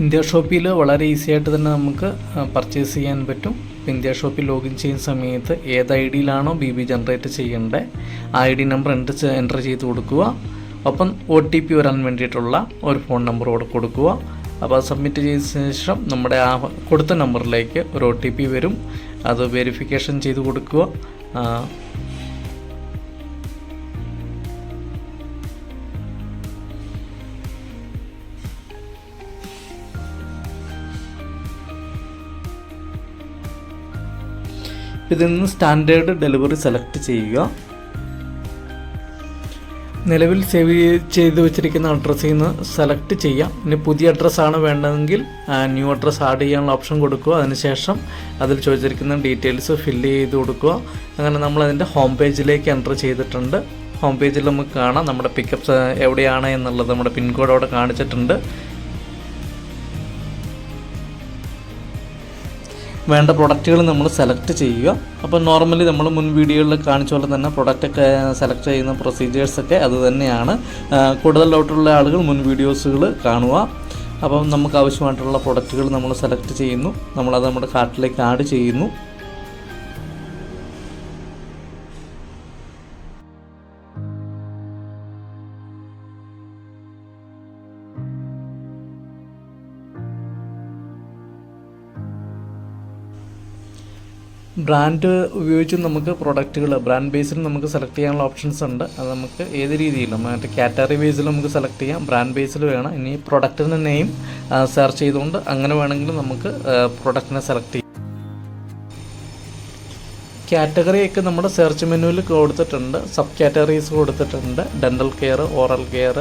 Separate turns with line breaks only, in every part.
India ഷോപ്പിൽ വളരെ easy ആയിട്ട് തന്നെ നമുക്ക് പർച്ചേസ് ചെയ്യാൻ പറ്റും. ഇന്ത്യ ഷോപ്പിൽ ലോഗിൻ ചെയ്യുന്ന സമയത്ത് ഏത് ഐ ഡിയിലാണോ BB ജനറേറ്റ് ചെയ്യേണ്ടത് ആ ID നമ്പർ എൻ്റർ ചെയ്ത് കൊടുക്കുക. ഒപ്പം OTP വരാൻ വേണ്ടിയിട്ടുള്ള ഒരു ഫോൺ നമ്പർ കൊടുക്കുക. അപ്പോൾ അത് സബ്മിറ്റ് ചെയ്ത ശേഷം നമ്മുടെ ആ കൊടുത്ത നമ്പറിലേക്ക് ഒരു OTP വരും. അത് വെരിഫിക്കേഷൻ ചെയ്ത് കൊടുക്കുക. ഇതിൽ നിന്ന് സ്റ്റാൻഡേർഡ് ഡെലിവറി സെലക്ട് ചെയ്യുക. നിലവിൽ സേവ് ചെയ്ത് വെച്ചിരിക്കുന്ന അഡ്രസ്സിൽ നിന്ന് സെലക്ട് ചെയ്യാം. ഇനി പുതിയ അഡ്രസ്സാണ് വേണ്ടതെങ്കിൽ ന്യൂ അഡ്രസ്സ് ആഡ് ചെയ്യാനുള്ള ഓപ്ഷൻ കൊടുക്കുക. അതിനുശേഷം അതിൽ ചോദിച്ചിരിക്കുന്ന ഡീറ്റെയിൽസ് ഫില്ല് ചെയ്ത് കൊടുക്കുക. അങ്ങനെ നമ്മളതിൻ്റെ ഹോം പേജിലേക്ക് എൻ്റർ ചെയ്തിട്ടുണ്ട്. ഹോം പേജിൽ നമുക്ക് കാണാം നമ്മുടെ പിക്കപ്പ്സ് എവിടെയാണ് എന്നുള്ളത്. നമ്മുടെ പിൻകോഡ് അവിടെ കാണിച്ചിട്ടുണ്ട്. വേണ്ട പ്രൊഡക്റ്റുകൾ നമ്മൾ സെലക്ട് ചെയ്യുക. അപ്പോൾ നോർമലി നമ്മൾ മുൻ വീഡിയോയിൽ കാണിച്ച പോലെ തന്നെ പ്രൊഡക്റ്റൊക്കെ സെലക്ട് ചെയ്യുന്ന പ്രൊസീജിയേഴ്സൊക്കെ അത് തന്നെയാണ്. കൂടുതൽ ഡൗട്ടുള്ള ആളുകൾ മുൻ വീഡിയോസുകൾ കാണുക. അപ്പം നമുക്ക് ആവശ്യമായിട്ടുള്ള പ്രൊഡക്റ്റുകൾ നമ്മൾ സെലക്ട് ചെയ്യുന്നു. നമ്മളത് നമ്മുടെ കാർട്ടിലേക്ക് ആഡ് ചെയ്യുന്നു. ബ്രാൻഡ് ഉപയോഗിച്ച് നമുക്ക് പ്രൊഡക്റ്റുകൾ ബ്രാൻഡ് ബേസിൽ നമുക്ക് സെലക്ട് ചെയ്യാനുള്ള ഓപ്ഷൻസ് ഉണ്ട്. അത് നമുക്ക് ഏത് രീതിയിലും മറ്റേ കാറ്റഗറി ബേസിൽ നമുക്ക് സെലക്ട് ചെയ്യാം. ബ്രാൻഡ് ബേസിൽ വേണം. ഇനി പ്രൊഡക്റ്റിൻ്റെ നെയിം സെർച്ച് ചെയ്തുകൊണ്ട് അങ്ങനെ വേണമെങ്കിൽ നമുക്ക് പ്രൊഡക്റ്റിനെ സെലക്ട് ചെയ്യാം. കാറ്റഗറിയൊക്കെ നമ്മുടെ സെർച്ച് മെനുവിൽ കൊടുത്തിട്ടുണ്ട്. സബ് കാറ്റഗറീസ് കൊടുത്തിട്ടുണ്ട്. ഡെൻ്റൽ കെയർ, ഓറൽ കെയർ,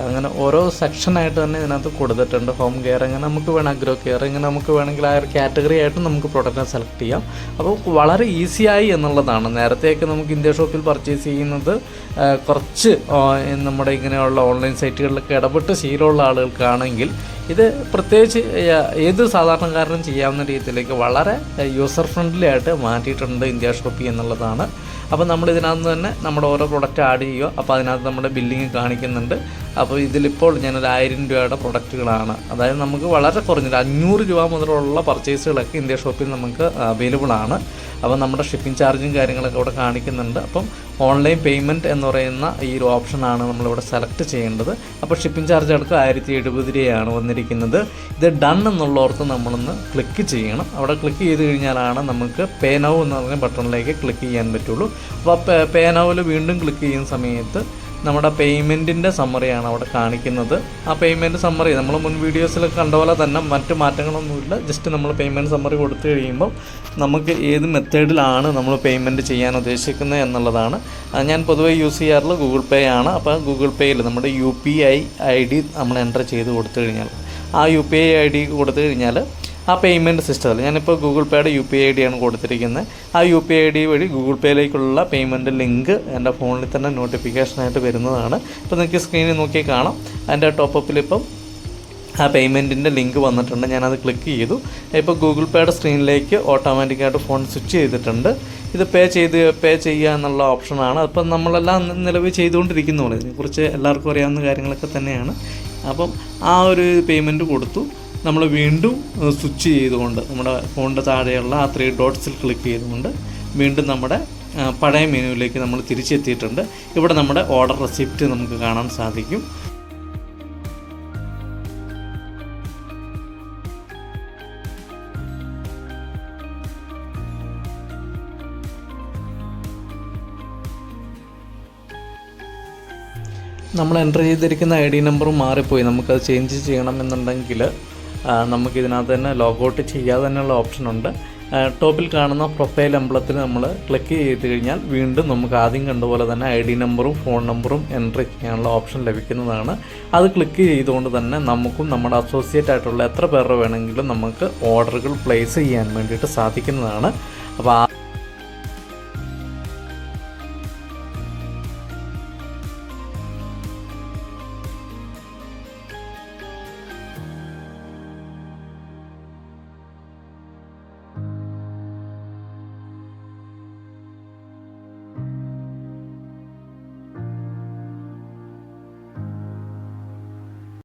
അങ്ങനെ ഓരോ സെക്ഷനായിട്ട് തന്നെ ഇതിനകത്ത് കൊടുത്തിട്ടുണ്ട്. ഹോം കെയർ അങ്ങനെ നമുക്ക് വേണം, അഗ്രോ കെയർ ഇങ്ങനെ നമുക്ക് വേണമെങ്കിൽ ആ ഒരു കാറ്റഗറി ആയിട്ട് നമുക്ക് പ്രൊഡക്റ്റിനെ സെലക്ട് ചെയ്യാം. അപ്പോൾ വളരെ ഈസിയായി എന്നുള്ളതാണ്. നേരത്തെയൊക്കെ നമുക്ക് ഇന്ത്യ ഷോപ്പിൽ പർച്ചേസ് ചെയ്യുന്നത് കുറച്ച് നമ്മുടെ ഇങ്ങനെയുള്ള ഓൺലൈൻ സൈറ്റുകളിലൊക്കെ ഇടപെട്ട് ശീലമുള്ള ആളുകൾക്കാണെങ്കിൽ ഇത് പ്രത്യേകിച്ച് ഏത് സാധാരണക്കാരനും ചെയ്യാവുന്ന രീതിയിലേക്ക് വളരെ യൂസർ ഫ്രണ്ട്ലി ആയിട്ട് മാറ്റിയിട്ടുണ്ട് ഇന്ത്യ ഷോപ്പി എന്നുള്ളതാണ്. അപ്പോൾ നമ്മൾ ഇതിനകത്ത് തന്നെ നമ്മുടെ ഓരോ പ്രൊഡക്റ്റ് ആഡ് ചെയ്യുക. അപ്പോൾ അതിനകത്ത് നമ്മുടെ ബില്ലിങ് കാണിക്കുന്നുണ്ട്. അപ്പോൾ ഇതിലിപ്പോൾ ഞാനൊരു 1000 രൂപയുടെ പ്രൊഡക്റ്റുകളാണ്. അതായത് നമുക്ക് വളരെ കുറഞ്ഞത് 500 രൂപ മുതലുള്ള പർച്ചേസുകളൊക്കെ ഇന്ത്യ ഷോപ്പിൽ നമുക്ക് അവൈലബിൾ ആണ്. അപ്പോൾ നമ്മുടെ ഷിപ്പിംഗ് ചാർജും കാര്യങ്ങളൊക്കെ ഇവിടെ കാണിക്കുന്നുണ്ട്. അപ്പം ഓൺലൈൻ പേയ്മെൻറ്റ് എന്ന് പറയുന്ന ഈ ഒരു ഓപ്ഷനാണ് നമ്മളിവിടെ സെലക്ട് ചെയ്യേണ്ടത്. അപ്പോൾ ഷിപ്പിംഗ് ചാർജ് അടക്കം 1070 രൂപയാണ് വന്നിരിക്കുന്നത്. ഇത് ഡൺ എന്നുള്ളവർക്ക് നമ്മളൊന്ന് ക്ലിക്ക് ചെയ്യണം. അവിടെ ക്ലിക്ക് ചെയ്ത് കഴിഞ്ഞാലാണ് നമുക്ക് പേ നൗ എന്ന് പറഞ്ഞ ബട്ടണിലേക്ക് ക്ലിക്ക് ചെയ്യാൻ പറ്റുള്ളൂ. അപ്പോൾ പേ നൗവിൽ വീണ്ടും ക്ലിക്ക് ചെയ്യുന്ന സമയത്ത് നമ്മുടെ പേയ്മെൻറ്റിൻ്റെ സമ്മറിയാണ് അവിടെ കാണിക്കുന്നത്. ആ പേയ്മെൻറ്റ് സമ്മറി നമ്മൾ മുൻ വീഡിയോസിൽ കണ്ട പോലെ തന്നെ മറ്റ് മാറ്റങ്ങളൊന്നുമില്ല. ജസ്റ്റ് നമ്മൾ പേയ്മെൻറ്റ് സമ്മറി കൊടുത്തു കഴിയുമ്പോൾ നമുക്ക് ഏത് മെത്തേഡിലാണ് നമ്മൾ പേയ്മെൻറ്റ് ചെയ്യാൻ ഉദ്ദേശിക്കുന്നത് എന്നുള്ളതാണ്. ഞാൻ പൊതുവേ യൂസ് ചെയ്യാറുള്ളത് ഗൂഗിൾ പേ ആണ്. അപ്പോൾ ഗൂഗിൾ പേയിൽ നമ്മുടെ UPI ID നമ്മൾ എൻ്റർ ചെയ്ത് കൊടുത്തു കഴിഞ്ഞാൽ ആ UPI ID കൊടുത്തു കഴിഞ്ഞാൽ ആ പേയ്മെൻറ്റ് സിസ്റ്റത്തിൽ ഞാനിപ്പോൾ ഗൂഗിൾ പേയുടെ UPI ID ആണ് കൊടുത്തിരിക്കുന്നത്. ആ UPI ID വഴി ഗൂഗിൾ പേയിലേക്കുള്ള പേയ്മെൻറ്റ് ലിങ്ക് എൻ്റെ ഫോണിൽ തന്നെ നോട്ടിഫിക്കേഷനായിട്ട് വരുന്നതാണ്. ഇപ്പോൾ നിങ്ങൾക്ക് സ്ക്രീനിൽ നോക്കി കാണാം. അതിൻ്റെ ടോപ്പപ്പിൽ ഇപ്പം ആ പേയ്മെൻറ്റിൻ്റെ ലിങ്ക് വന്നിട്ടുണ്ട്. ഞാനത് ക്ലിക്ക് ചെയ്തു. ഇപ്പോൾ ഗൂഗിൾ പേയുടെ സ്ക്രീനിലേക്ക് ഓട്ടോമാറ്റിക്കായിട്ട് ഫോൺ സ്വിച്ച് ചെയ്തിട്ടുണ്ട്. ഇത് പേ ചെയ്യുക എന്നുള്ള ഓപ്ഷനാണ്. അപ്പം നമ്മളെല്ലാം നിലവിൽ ചെയ്തുകൊണ്ടിരിക്കുന്നതാണ്. ഇതിനെക്കുറിച്ച് എല്ലാവർക്കും അറിയാവുന്ന കാര്യങ്ങളൊക്കെ തന്നെയാണ്. അപ്പം ആ ഒരു പേയ്മെൻറ്റ് കൊടുത്തു. നമ്മൾ വീണ്ടും സ്വിച്ച് ചെയ്തുകൊണ്ട് നമ്മുടെ ഫോണിൻ്റെ താഴെയുള്ള ആ 3 ഡോട്ട്സിൽ ക്ലിക്ക് ചെയ്തുകൊണ്ട് വീണ്ടും നമ്മുടെ പഴയ മെനുവിലേക്ക് നമ്മൾ തിരിച്ചെത്തിയിട്ടുണ്ട്. ഇവിടെ നമ്മുടെ ഓർഡർ റെസിപ്റ്റ് നമുക്ക് കാണാൻ സാധിക്കും. നമ്മൾ എൻ്റർ ചെയ്തിരിക്കുന്ന ID നമ്പറും മാറിപ്പോയി. നമുക്കത് ചേഞ്ച് ചെയ്യണമെന്നുണ്ടെങ്കിൽ നമുക്കിതിനകത്ത് തന്നെ ലോഗൗട്ട് ചെയ്യാതെ തന്നെയുള്ള ഓപ്ഷനുണ്ട്. ടോപ്പിൽ കാണുന്ന പ്രൊഫൈൽ എംബ്ലത്തിൽ നമ്മൾ ക്ലിക്ക് ചെയ്ത് കഴിഞ്ഞാൽ വീണ്ടും നമുക്ക് ആദ്യം കണ്ടുപോലെ തന്നെ ID നമ്പറും ഫോൺ നമ്പറും എൻ്റർ ചെയ്യാനുള്ള ഓപ്ഷൻ ലഭിക്കുന്നതാണ്. അത് ക്ലിക്ക് ചെയ്തുകൊണ്ട് തന്നെ നമുക്കും നമ്മുടെ അസോസിയേറ്റ് ആയിട്ടുള്ള എത്ര പേരുടെ വേണമെങ്കിലും നമുക്ക് ഓർഡറുകൾ പ്ലേസ് ചെയ്യാൻ വേണ്ടിയിട്ട് സാധിക്കുന്നതാണ്. അപ്പോൾ